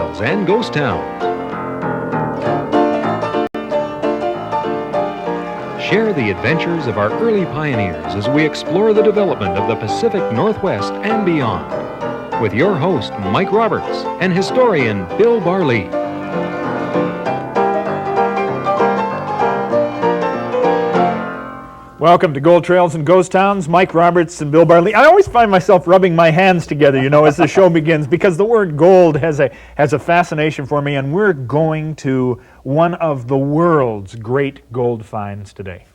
Trails and Ghost Towns. Share the adventures of our early pioneers as we explore the development of the Pacific Northwest and beyond. With your host, Mike Roberts, and historian Bill Barlee. Welcome to Gold Trails and Ghost Towns. Mike Roberts and Bill Barlee. I always find myself rubbing my hands together, as the show begins, because the word gold has a fascination for me, and we're going to one of the world's great gold finds today.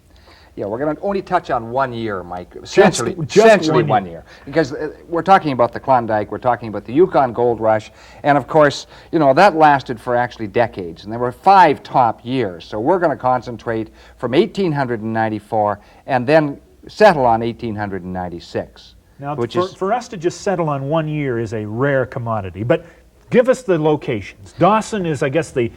Yeah, we're going to only touch on 1 year, Mike. Just Essentially 1 year. Because we're talking about the Klondike, we're talking about the Yukon Gold Rush, and of course, that lasted for actually decades, and there were 5 top years. So we're going to concentrate from 1894 and then settle on 1896. Now, for us to just settle on 1 year is a rare commodity, but give us the locations. Dawson is, I guess, the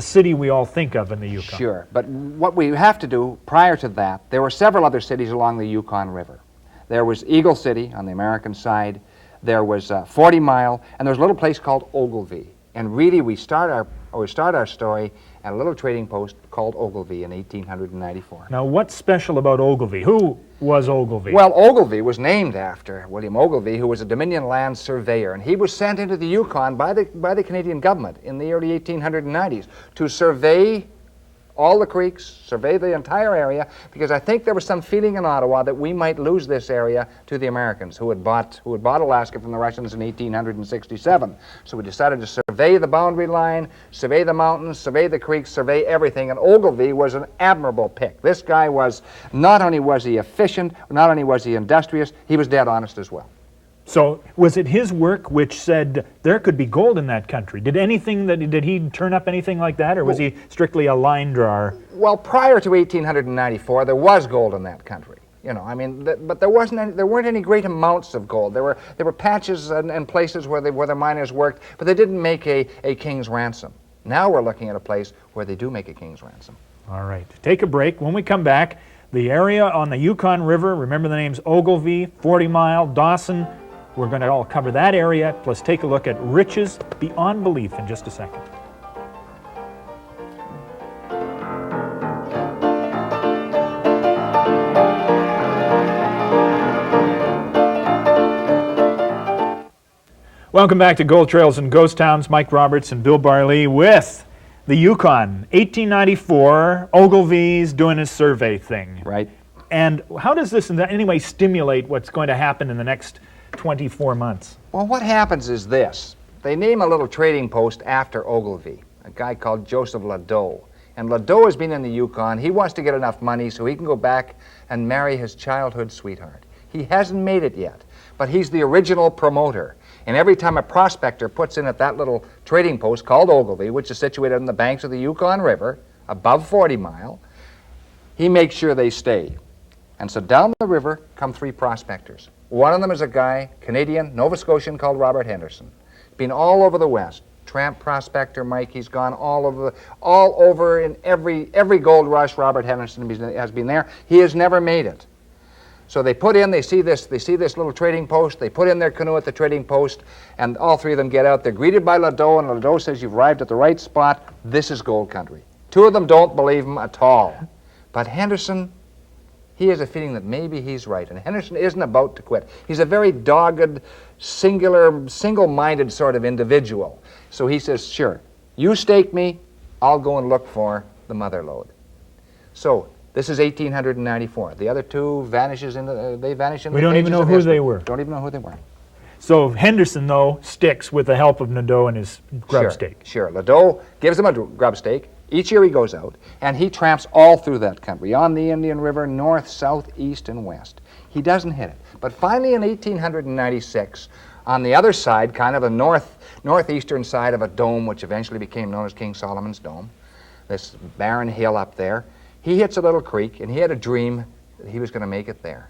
city we all think of in the Yukon. Sure, but what we have to do prior to that, there were several other cities along the Yukon River. There was Eagle City on the American side, there was 40 Mile, and there's a little place called Ogilvie. And really, we start our story at a little trading post called Ogilvie in 1894. Now, what's special about Ogilvie? Who was Ogilvie? Well, Ogilvie was named after William Ogilvie, who was a Dominion land surveyor, and he was sent into the Yukon by the Canadian government in the early 1890s to survey all the creeks, survey the entire area, because I think there was some feeling in Ottawa that we might lose this area to the Americans who had bought Alaska from the Russians in 1867. So we decided to survey the boundary line, survey the mountains, survey the creeks, survey everything, and Ogilvie was an admirable pick. This guy was, not only was he efficient, not only was he industrious, he was dead honest as well. So was it his work which said there could be gold in that country? Did he turn up anything like that, or was he strictly a line drawer? Well, prior to 1894, there was gold in that country. But there weren't any great amounts of gold. There were patches and places where the miners worked, but they didn't make a king's ransom. Now we're looking at a place where they do make a king's ransom. All right, take a break. When we come back, the area on the Yukon River, remember the names Ogilvie, 40 Mile, Dawson. We're going to all cover that area, plus take a look at riches beyond belief in just a second. Welcome back to Gold Trails and Ghost Towns. Mike Roberts and Bill Barlee with the Yukon. 1894, Ogilvie's doing his survey thing. Right. And how does this in any way stimulate what's going to happen in the next 24 months? Well, what happens is this. They name a little trading post after Ogilvie, a guy called Joseph Ladeau. And Ladeau has been in the Yukon. He wants to get enough money so he can go back and marry his childhood sweetheart. He hasn't made it yet, but he's the original promoter. And every time a prospector puts in at that little trading post called Ogilvie, which is situated on the banks of the Yukon River, above 40 Mile, he makes sure they stay. And so down the river come 3 prospectors. One of them is a guy, Canadian, Nova Scotian, called Robert Henderson. Been all over the West. Tramp prospector, Mike. He's gone all over in every gold rush. Robert Henderson has been there. He has never made it. So they see this little trading post. They put in their canoe at the trading post, and all 3 of them get out. They're greeted by Ladeau, and Ladeau says, "You've arrived at the right spot. This is gold country." 2 of them don't believe him at all, but Henderson, he has a feeling that maybe he's right, and Henderson isn't about to quit. He's a very dogged, single-minded sort of individual. So he says, "Sure, you stake me, I'll go and look for the mother lode." So this is 1894. The other 2 vanish in the pages. We don't even know who they were. Don't even know who they were. So Henderson, though, sticks with the help of Nadeau and his grub stake. Sure. Ladeau gives him a grub stake. Each year he goes out, and he tramps all through that country, on the Indian River, north, south, east, and west. He doesn't hit it. But finally in 1896, on the other side, kind of the northeastern side of a dome, which eventually became known as King Solomon's Dome, this barren hill up there, he hits a little creek, and he had a dream that he was going to make it there.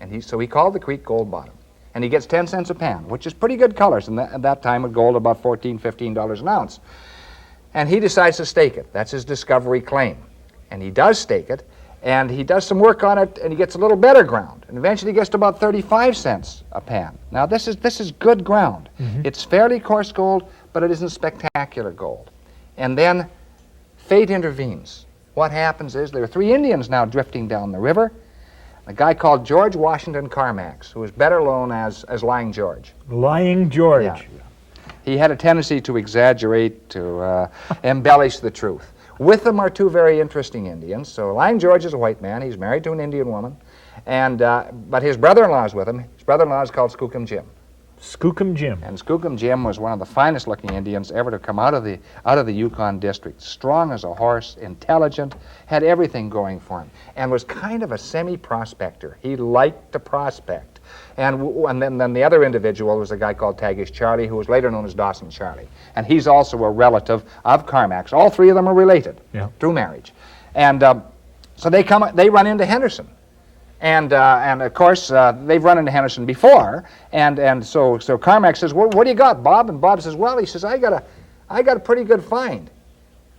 And so he called the creek Gold Bottom. And he gets 10 cents a pound, which is pretty good colors. And at that time, with gold, about $14, $15 an ounce. And he decides to stake it. That's his discovery claim. And he does stake it, and he does some work on it, and he gets a little better ground. And eventually he gets to about 35 cents a pan. Now this is good ground. Mm-hmm. It's fairly coarse gold, but it isn't spectacular gold. And then fate intervenes. What happens is there are 3 Indians now drifting down the river. A guy called George Washington Carmax, who is better known as Lying George. Lying George. Yeah. He had a tendency to exaggerate, to embellish the truth. With them are 2 very interesting Indians. So Lying George is a white man. He's married to an Indian woman. And, but his brother-in-law is with him. His brother-in-law is called Skookum Jim. Skookum Jim. And Skookum Jim was one of the finest looking Indians ever to come out of the Yukon district. Strong as a horse, intelligent, had everything going for him, and was kind of a semi-prospector. He liked to prospect. And then the other individual was a guy called Tagish Charlie, who was later known as Dawson Charlie. And he's also a relative of Carmack's. All 3 of them are related through marriage. And so they run into Henderson. And of course, they've run into Henderson before, and so Carmack says, well, what do you got, Bob? And Bob says, well, he says, I got a pretty good find.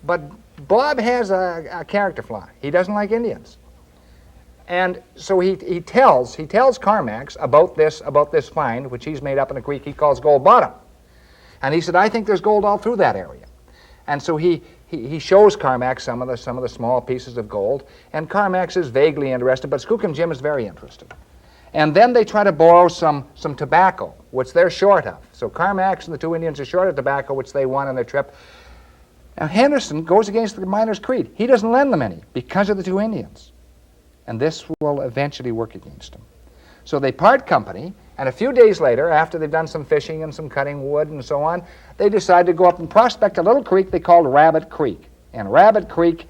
But Bob has a character flaw. He doesn't like Indians. And so he tells Carmack about this find, which he's made up in a creek he calls Gold Bottom. And he said, I think there's gold all through that area. And so he shows Carmack some of the small pieces of gold, and Carmack is vaguely interested, but Skookum Jim is very interested. And then they try to borrow some tobacco, which they're short of. So Carmack and the 2 Indians are short of tobacco, which they won on their trip. Now Henderson goes against the miners' creed. He doesn't lend them any because of the 2 Indians. And this will eventually work against him. So they part company, and a few days later, after they've done some fishing and some cutting wood and so on, they decide to go up and prospect a little creek they called Rabbit Creek. And Rabbit Creek,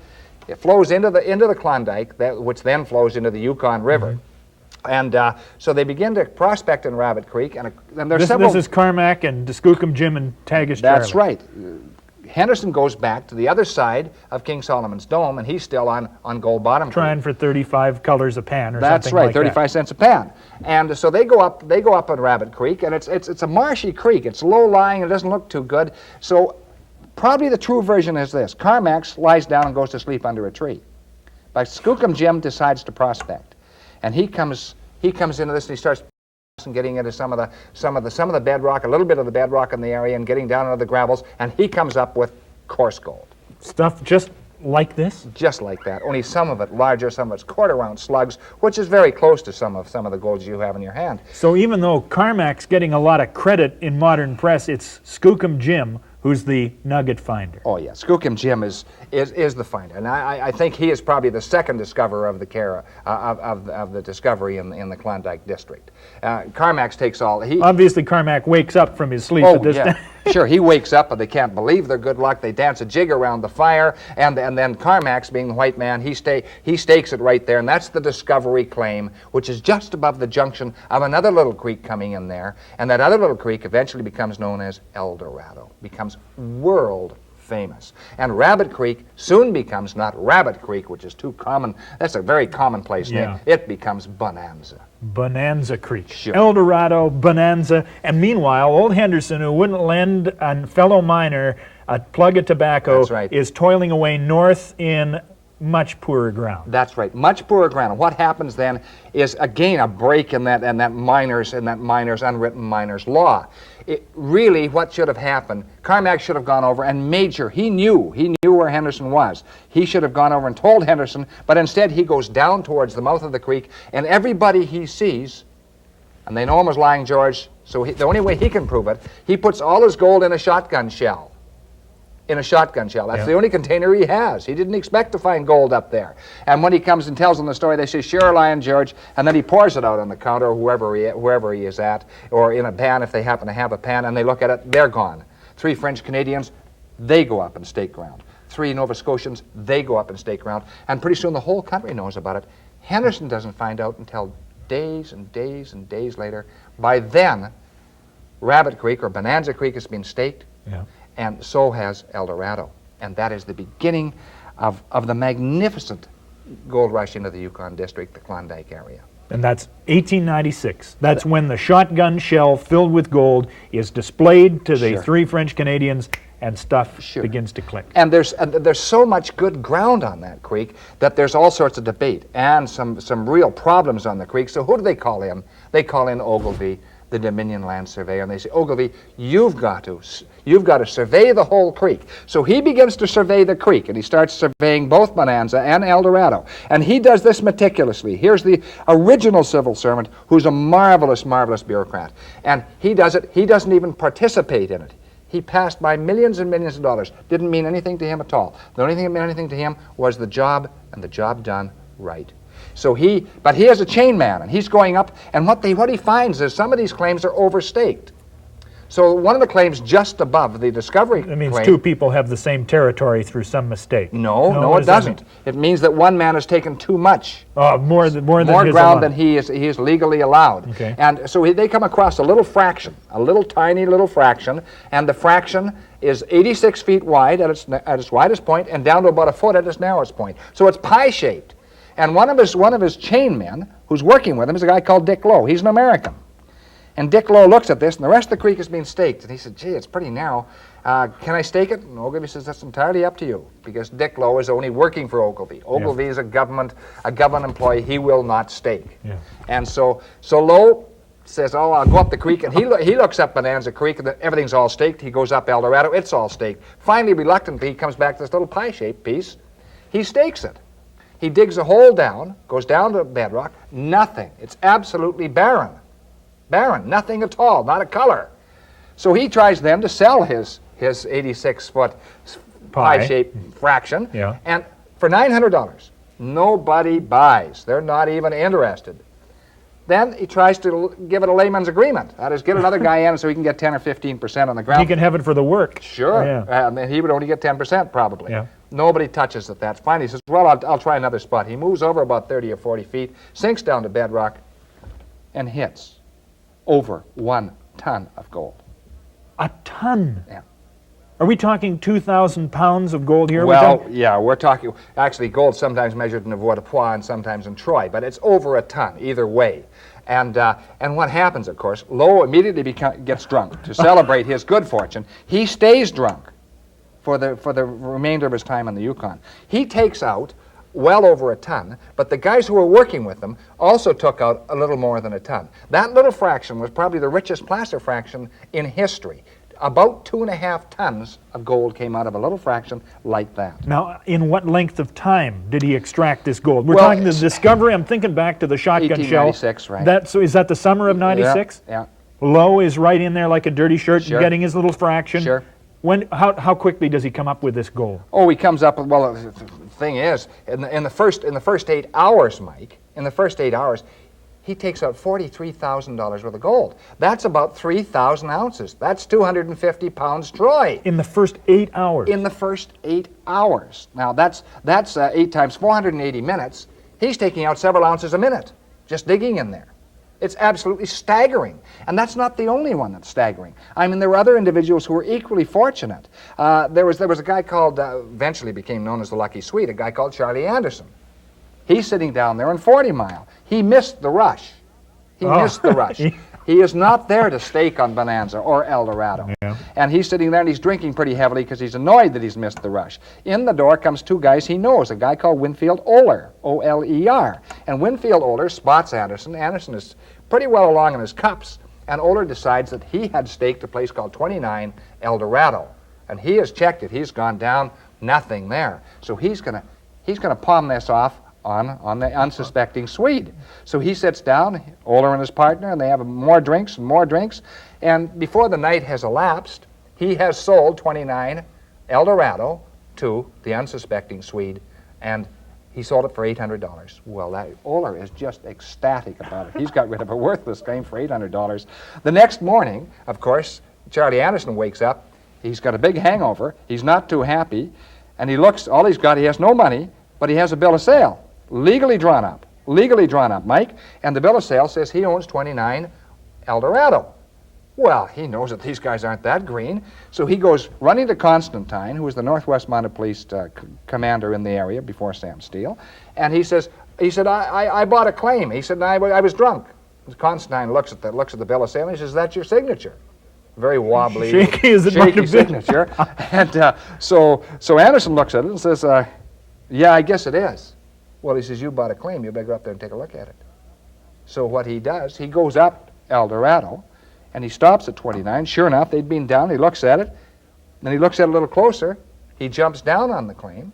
it flows into the Klondike, which then flows into the Yukon River. And so they begin to prospect in Rabbit Creek, and there's several... This is Carmack and Skookum Jim and Tagish Charlie. That's right. Henderson goes back to the other side of King Solomon's Dome, and he's still on Gold Bottom. Trying for 35 colors a pan or That's something right, like 35 cents a pan. And so they go up on Rabbit Creek, and it's a marshy creek. It's low-lying, it doesn't look too good. So probably the true version is this. Carmack lies down and goes to sleep under a tree. But Skookum Jim decides to prospect. And he comes into this and he starts and getting into some of the bedrock, a little bit of the bedrock in the area, and getting down into the gravels, and he comes up with coarse gold. Stuff just like this? Just like that, only some of it larger, some of it's quarter-ounce slugs, which is very close to some of the golds you have in your hand. So even though Carmack's getting a lot of credit in modern press, it's Skookum Jim who's the nugget finder. Oh yeah, Skookum Jim is the finder, and I think he is probably the second discoverer of the discovery in the Klondike district. Carmack takes all. Obviously, Carmack wakes up from his sleep at this time. Sure, he wakes up, but they can't believe their good luck. They dance a jig around the fire, and then Carmack, being the white man, he stakes it right there, and that's the discovery claim, which is just above the junction of another little creek coming in there, and that other little creek eventually becomes known as Eldorado, becomes world famous. And Rabbit Creek soon becomes not Rabbit Creek, which is too common. That's a very commonplace name. It becomes Bonanza. Bonanza Creek. Sure. Eldorado, Bonanza, and meanwhile, old Henderson, who wouldn't lend a fellow miner a plug of tobacco, That's right, is toiling away north in much poorer ground. That's right, much poorer ground. And what happens then is again a break in that miners unwritten miners law. Really, what should have happened? Carmack should have gone over and made sure he knew where Henderson was. He should have gone over and told Henderson, but instead he goes down towards the mouth of the creek, and everybody he sees, and they know him as Lying George, so the only way he can prove it, he puts all his gold in a shotgun shell. That's the only container he has. He didn't expect to find gold up there. And when he comes and tells them the story, they say, sure, Lying George, and then he pours it out on the counter, wherever he is at, or in a pan if they happen to have a pan, and they look at it, they're gone. 3 French Canadians, they go up and stake ground. 3 Nova Scotians, they go up and stake ground. And pretty soon the whole country knows about it. Henderson doesn't find out until days and days and days later. By then, Rabbit Creek, or Bonanza Creek, has been staked. Yeah. And so has Eldorado. And that is the beginning of the magnificent gold rush into the Yukon district, the Klondike area. And that's 1896. That's when the shotgun shell filled with gold is displayed to the 3 French Canadians, and stuff begins to click. And there's so much good ground on that creek that there's all sorts of debate and some real problems on the creek. So who do they call in? They call in Ogilvy, the Dominion Land Surveyor, and they say, Ogilvy, you've got to survey the whole creek. So he begins to survey the creek, and he starts surveying both Bonanza and Eldorado. And he does this meticulously. Here's the original civil servant, who's a marvelous, marvelous bureaucrat. And he does it. He doesn't even participate in it. He passed by millions and millions of dollars. Didn't mean anything to him at all. The only thing that meant anything to him was the job, and the job done right. So but he is a chain man, and he's going up, and what he finds is some of these claims are overstaked. So one of the claims just above the discovery That means claim, two people have the same territory through some mistake. No, it doesn't. It means that one man has taken too much. More ground than he is legally allowed. Okay. And so they come across a little fraction, a little tiny little fraction, and the fraction is 86 feet wide at its widest point and down to about a foot at its narrowest point. So it's pie-shaped. And one of his chain men who's working with him is a guy called Dick Lowe. He's an American. And Dick Lowe looks at this, and the rest of the creek is being staked. And he said, gee, it's pretty narrow. Can I stake it? And Ogilvy says, that's entirely up to you, because Dick Lowe is only working for Ogilvy. Ogilvy is a government employee. He will not stake. Yeah. And so Lowe says, oh, I'll go up the creek. And he looks up Bonanza Creek, and everything's all staked. He goes up Eldorado. It's all staked. Finally, reluctantly, he comes back to this little pie-shaped piece. He stakes it. He digs a hole down, goes down to bedrock. Nothing. It's absolutely barren. Barren, nothing at all, not a color. So he tries then to sell his 86-foot pie-shaped fraction, and for $900. Nobody buys. They're not even interested. Then he tries to give it a layman's agreement. That is, get another guy in so he can get 10 or 15% on the ground. He can have it for the work. Sure. And he would only get 10% probably. Yeah. Nobody touches it. That's fine. He says, well, I'll try another spot. He moves over about 30 or 40 feet, sinks down to bedrock, and hits over 1 ton of gold. A ton? Yeah. Are we talking 2,000 pounds of gold here? Well, yeah, we're talking, actually gold sometimes measured in avoirdupois and sometimes in troy, but it's over a ton either way. And what happens, of course, Lowe immediately gets drunk to celebrate his good fortune. He stays drunk for the remainder of his time on the Yukon. He takes out well over a ton, but the guys who were working with him also took out a little more than a ton. That little fraction was probably the richest placer fraction in history. About 2.5 tons of gold came out of a little fraction like that. Now, in what length of time did he extract this gold? We're talking the discovery. I'm thinking back to the shotgun shell. 1896, right. So is that the summer of 96? Yeah. Lowe is right in there like a dirty shirt, Sure. getting his little fraction. Sure. How quickly does he come up with this gold? Oh, he comes up with, well, the thing is, in the first 8 hours, Mike, in the first 8 hours, he takes out $43,000 worth of gold. That's about 3,000 ounces. That's 250 pounds troy. In the first 8 hours? In the first 8 hours. Now, that's 8 times 480 minutes. He's taking out several ounces a minute, just digging in there. It's absolutely staggering. And that's not the only one that's staggering. I mean, there were other individuals who were equally fortunate. There was a guy called, eventually became known as the Lucky Swede, a guy called Charlie Anderson. He's sitting down there in 40 Mile. He missed the rush. He missed the rush. He is not there to stake on Bonanza or Eldorado. Yeah. And he's sitting there and he's drinking pretty heavily because he's annoyed that he's missed the rush. In the door comes 2 guys he knows, a guy called Winfield Oler, O-L-E-R. And Winfield Oler spots Anderson. Anderson is pretty well along in his cups. And Oler decides that he had staked a place called 29 Eldorado. And he has checked it. He's gone down, nothing there. So he's gonna palm this off on the unsuspecting Swede. So he sits down, Oler and his partner, and they have more drinks and more drinks. And before the night has elapsed, he has sold 29 Eldorado to the unsuspecting Swede, and he sold it for $800. Well, Oler is just ecstatic about it. He's got rid of a worthless claim for $800. The next morning, of course, Charlie Anderson wakes up. He's got a big hangover. He's not too happy. And he looks, all he's got, he has no money, but he has a bill of sale. Legally drawn up, Mike, and the bill of sale says he owns 29 Eldorado. Well, he knows that these guys aren't that green, so he goes running to Constantine, who was the Northwest Mounted Police commander in the area before Sam Steele, and he said, I bought a claim. He said, I was drunk. Constantine looks at the bill of sale, and he says, that's your signature. Very wobbly, shaky signature. And so Anderson looks at it and says, yeah, I guess it is. Well, he says, you bought a claim. You better go up there and take a look at it. So what he does, he goes up Eldorado, And he stops at 29. Sure enough, they'd been down. He looks at it. Then he looks at it a little closer. He jumps down on the claim,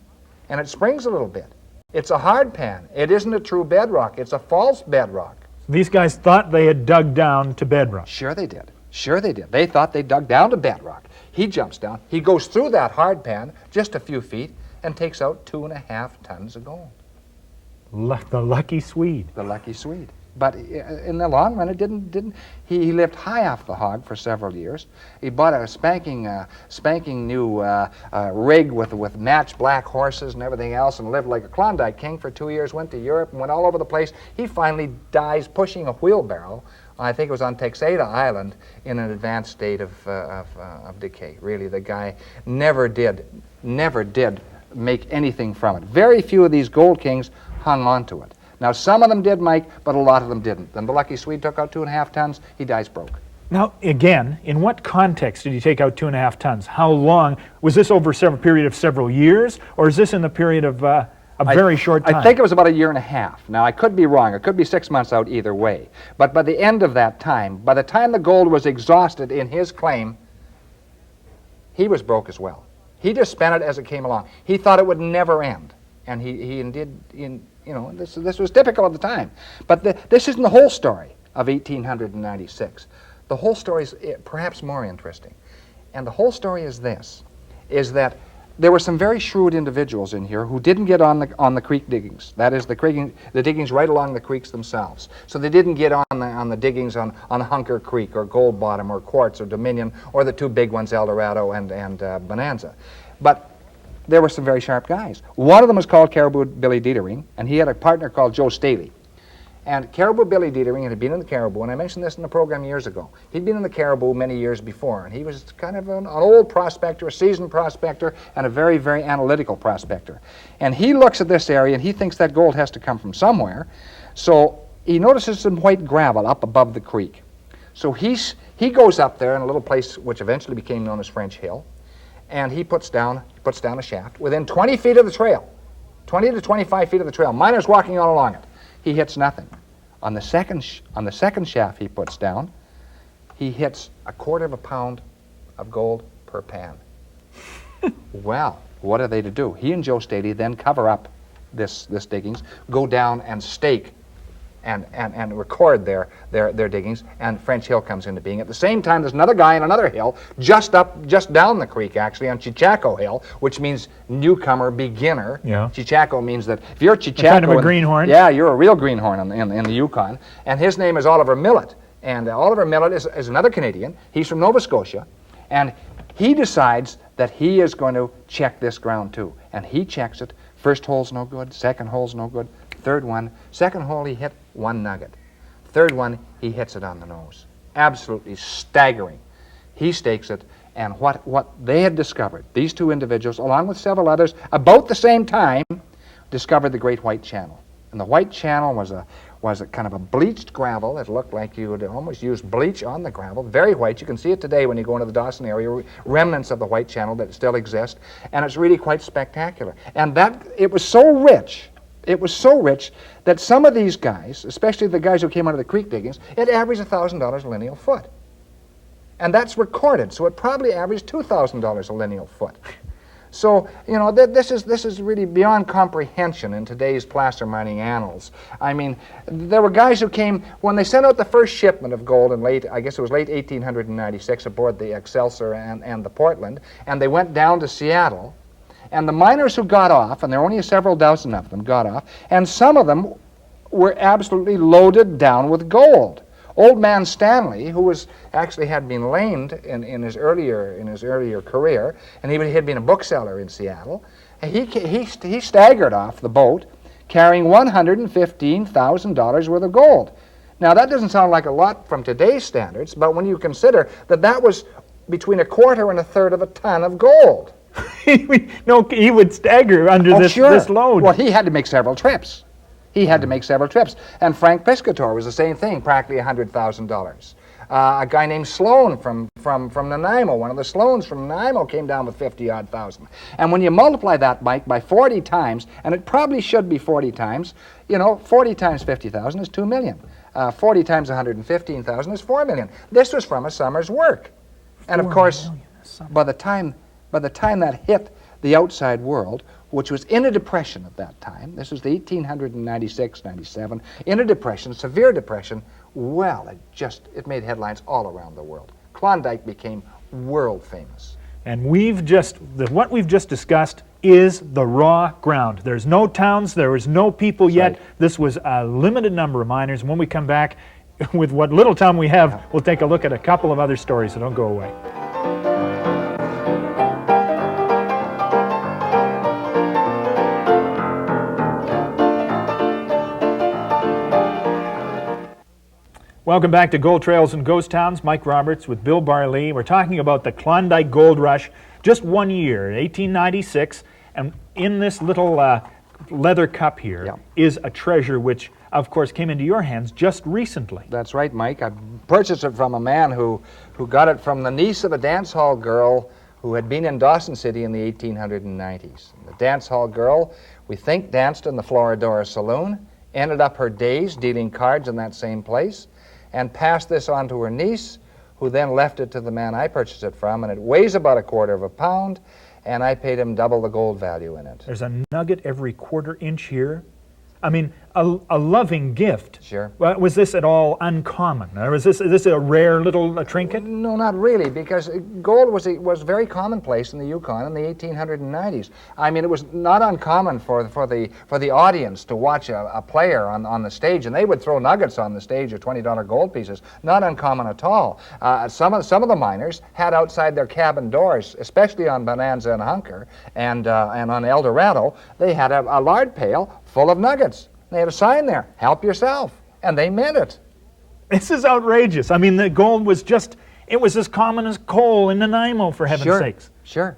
and it springs a little bit. It's a hard pan. It isn't a true bedrock. It's a false bedrock. These guys thought they had dug down to bedrock. Sure they did. Sure they did. They thought they dug down to bedrock. He jumps down. He goes through that hard pan just a few feet and takes out 2.5 tons of gold. The lucky Swede. The lucky Swede. But in the long run, it didn't. He lived high off the hog for several years. He bought a spanking new rig with matched black horses and everything else, and lived like a Klondike king for 2 years. Went to Europe and went all over the place. He finally dies pushing a wheelbarrow. I think it was on Texada Island in an advanced state of decay. Really, the guy never did make anything from it. Very few of these gold kings hung on to it. Now, some of them did, Mike, but a lot of them didn't. Then the lucky Swede took out 2.5 tons. He dies broke. Now, again, in what context did he take out 2.5 tons? How long? Was this over a period of several years, or is this in the period of a very short time? I think it was about 1.5 years. Now, I could be wrong. It could be 6 months out either way. But by the end of that time, by the time the gold was exhausted in his claim, he was broke as well. He just spent it as it came along. He thought it would never end. And this was typical of the time. But this isn't the whole story of 1896. The whole story is perhaps more interesting. And the whole story is this, is that there were some very shrewd individuals in here who didn't get on the creek diggings. That is, the diggings right along the creeks themselves. So they didn't get on the diggings on Hunker Creek or Gold Bottom or Quartz or Dominion or the two big ones, Eldorado and Bonanza. But there were some very sharp guys. One of them was called Caribou Billy Dietering, and he had a partner called Joe Staley. And Caribou Billy Dietering had been in the Caribou, and I mentioned this in the program years ago. He'd been in the Caribou many years before, and he was kind of an old prospector, a seasoned prospector, and a very, very analytical prospector. And he looks at this area, and he thinks that gold has to come from somewhere. So he notices some white gravel up above the creek. So he goes up there in a little place which eventually became known as French Hill, and he puts down a shaft within 20 feet of the trail, 20 to 25 feet of the trail. Miners walking all along it. He hits nothing. On the second shaft he puts down, he hits 1/4 pound of gold per pan. Well, what are they to do? He and Joe Staley then cover up this diggings, go down and stake and record their diggings, and French Hill comes into being. At the same time, there's another guy on another hill, just down the creek, actually, on Chichaco Hill, which means newcomer, beginner. Yeah. Chichaco means that if you're Chichaco... Kind of a greenhorn. Yeah, you're a real greenhorn in the Yukon. And his name is Oliver Millet. And Oliver Millet is another Canadian. He's from Nova Scotia. And he decides that he is going to check this ground, too. And he checks it. First hole's no good. Second hole's no good. Third one. Second hole, he hit 1 nugget. Third one, he hits it on the nose. Absolutely staggering. He stakes it, and what they had discovered, these two individuals, along with several others, about the same time, discovered the Great White Channel. And the White Channel was a kind of a bleached gravel. It looked like you would almost use bleach on the gravel, very white. You can see it today when you go into the Dawson area, remnants of the White Channel that still exist, and it's really quite spectacular. And it was so rich. It was so rich that some of these guys, especially the guys who came out of the creek diggings, it averaged $1,000 a lineal foot. And that's recorded, so it probably averaged $2,000 a lineal foot. So, this is really beyond comprehension in today's placer mining annals. I mean, there were guys who came, when they sent out the first shipment of gold in late 1896 aboard the Excelsior and the Portland, and they went down to Seattle. And the miners who got off, and there were only several dozen of them, got off, and some of them were absolutely loaded down with gold. Old man Stanley, who had been lamed in his earlier career, and he had been a bookseller in Seattle, he staggered off the boat carrying $115,000 worth of gold. Now, that doesn't sound like a lot from today's standards, but when you consider that was between 1/4 and 1/3 of a ton of gold. No, he would stagger under this load. Well, he had to make several trips. And Frank Piscator was the same thing, practically $100,000. A guy named Sloan from Nanaimo, one of the Sloans from Nanaimo, came down with 50-odd thousand. And when you multiply that, Mike, by 40 times, and it probably should be 40 times, 40 times 50,000 is $2 million. 40 times 115,000 is 4 million. This was from a summer's work. And of course, by the time that hit the outside world, which was in a depression at that time, this was the 1896, 97, in a depression, severe depression, well, it made headlines all around the world. Klondike became world famous. And what we've just discussed is the raw ground. There's no towns, there was no people yet. Right. This was a limited number of miners. When we come back, with what little time we have, we'll take a look at a couple of other stories, so don't go away. Welcome back to Gold Trails and Ghost Towns. Mike Roberts with Bill Barlee. We're talking about the Klondike Gold Rush, just 1 year, 1896, and in this little leather cup here is a treasure which, of course, came into your hands just recently. That's right, Mike. I purchased it from a man who got it from the niece of a dance hall girl who had been in Dawson City in the 1890s. The dance hall girl, we think, danced in the Floridora Saloon, ended up her days dealing cards in that same place, and passed this on to her niece, who then left it to the man I purchased it from, and it weighs about 1/4 pound, and I paid him double the gold value in it. There's a nugget every 1/4 inch here. I mean, a loving gift. Sure. Was this at all uncommon? Or is this a rare little trinket? No, not really, because gold was very commonplace in the Yukon in the 1890s. I mean, it was not uncommon for the audience to watch a player on the stage, and they would throw nuggets on the stage or $20 gold pieces. Not uncommon at all. Some of the miners had outside their cabin doors, especially on Bonanza and Hunker and on Eldorado, they had a lard pail full of nuggets. They had a sign there, "Help yourself," and they meant it. This is outrageous. I mean, the gold was it was as common as coal in Nanaimo, for heaven's sakes. Sure.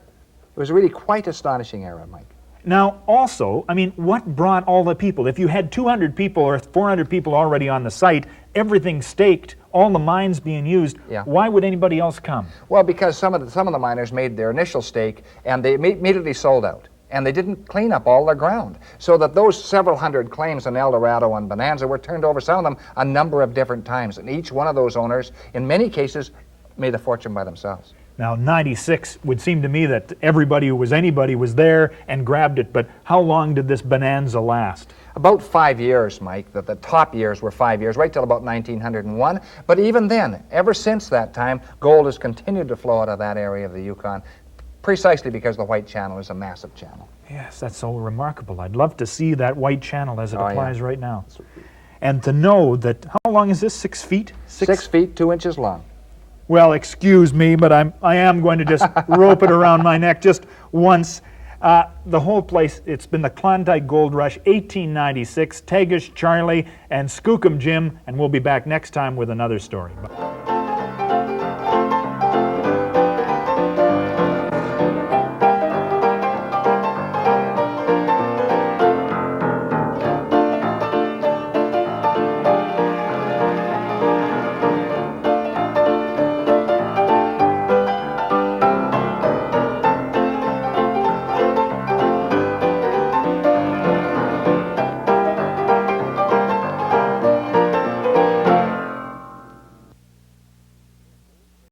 It was really quite astonishing era, Mike. Now, also, I mean, what brought all the people? If you had 200 people or 400 people already on the site, everything staked, all the mines being used, why would anybody else come? Well, because some of the miners made their initial stake, and they immediately sold out. And they didn't clean up all their ground. So that those several hundred claims on Eldorado and Bonanza were turned over, some of them, a number of different times. And each one of those owners, in many cases, made a fortune by themselves. Now, 96 would seem to me that everybody who was anybody was there and grabbed it, but how long did this bonanza last? About 5 years, Mike. The top years were 5 years, right till about 1901. But even then, ever since that time, gold has continued to flow out of that area of the Yukon, precisely because the White Channel is a massive channel. Yes, that's so remarkable. I'd love to see that White Channel as it applies right now. And to know that, how long is this, 6 feet? 6 feet, 2 inches long. Well, excuse me, but I am going to just rope it around my neck just once. The whole place, it's been the Klondike Gold Rush, 1896, Tagish Charlie and Skookum Jim, and we'll be back next time with another story. Bye.